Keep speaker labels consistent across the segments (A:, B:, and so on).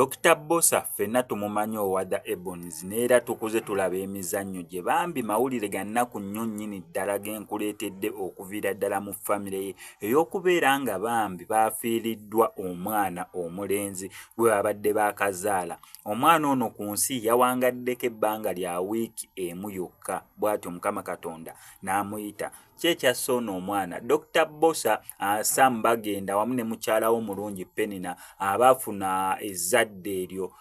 A: Dr. Bosa ffenna tumumanyi owa The Ebonies neera tukuze tulaba emizannyo gye bambi mawulire ga nnaku nnyo nnyini ddala genkuleetedde okuviira ddala mu famire ye ey'okubeera nga bambi baafiiriddwa omwana omulenzi gwe babadde baakazaala. Omwana ono ku nsi yawangaddeko ebbanga lya wiiki emu yokka, bw'atyo Mukama Katonda n'amuyita. Kyekyasse ono omwana Dr. Bosa Sam bagenda wamu ne mukyalawo omulungi Penina abaafuna ezzadde eryo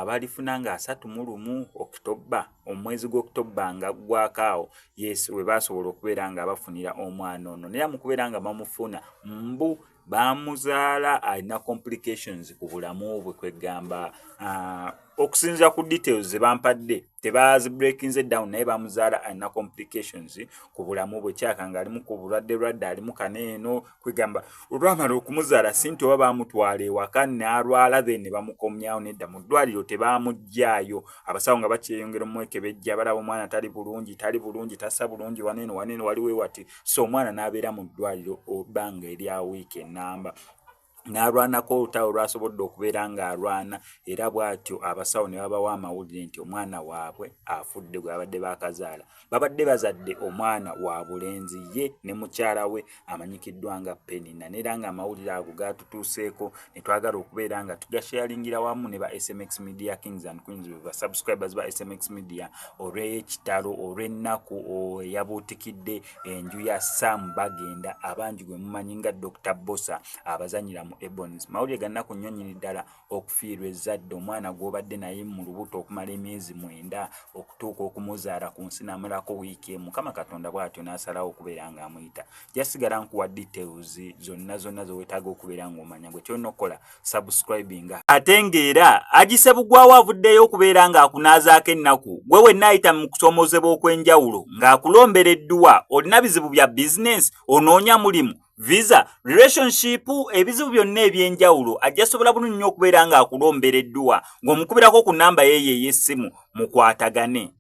A: balifuna nga 31 Oktoba, omwezi gw'Oktoba nga gwakaawo, yes, we baasobola okubeera nga bafunira omwana ono. Naye mu kubeera nga bamufuna mbu bamuzaala alina complications ku bulamu bwe, kwegamba okusinziira ku details ze bampadde tebazibreakinze down, naye bamuzaala alina complications ku bulamu bwe, kyakanga alimu ku bulwadde alimu kaneeno, kwegamba olwamala okumuzaala si nti oba bamutwala ewaka n'alwala then ne bamukomyawo, nedda mu ddwaliro tebamuggyaayo. Abasawo nga bakyeyongera omwekebejja balaba omwana tali bulungi, tassa bulungi, waneeno waliwo ewati, so omwana n'abeera mu ddwaliro ebbanga erya wiiki ennamba. N'alwanako olutawo lwasobodde okubeera ng'alwana, era bw'atyo abasawo ne babawa amawulire nti omwana waabwe afudde gwe babadde baakazaala. Babadde bazadde omwana wa bulenzi, ye ne mukyala we amanyikiddwa nga Penina, neera nga amawulire ago gaatutuuseeko ne twagala okubeera nga tugasharingira wamu ne ba SMX Media Kings and Queens, ba subscribers ba SMX Media, olw'ekitalo olw'ennaku eyabuutikidde enju ya Sam bagenda abangi gwe mumanyi nga Dr. Bosa abazanyira mu Ebonies. Mawulire ga nnaku nnyo nnyini ddala okufiirwa ezzadde, omwana gw'obadde naye mu lubuto okumala emyezi 9 okutuuka okumuzaala ku nsi n'amalako wiiki emu. Mukama Katonda bw'atyo n'asalawo okubeera ng'amuyita. Jasigala nkuwa details zonna ze weetaaga okubeera ng'omanya. Gwe kyolina okukola subscribinga. Ate ng'era agisebugwawo avuddeyo okubeera ng'akunaazaako ennaku, gwe wenna ayita mu kusoomozebwa okw'enjawulo ng'akulombera edduwa, olina bizibu bya business, onoonya mulimu, visa, relationship, ebizibu byonna ebyenjawulo, ajja sobola bulungi nnyo okubeera ng'akulombera edduwa ng'omukubirako ku nnamba ye ey'essimu mukwatagane.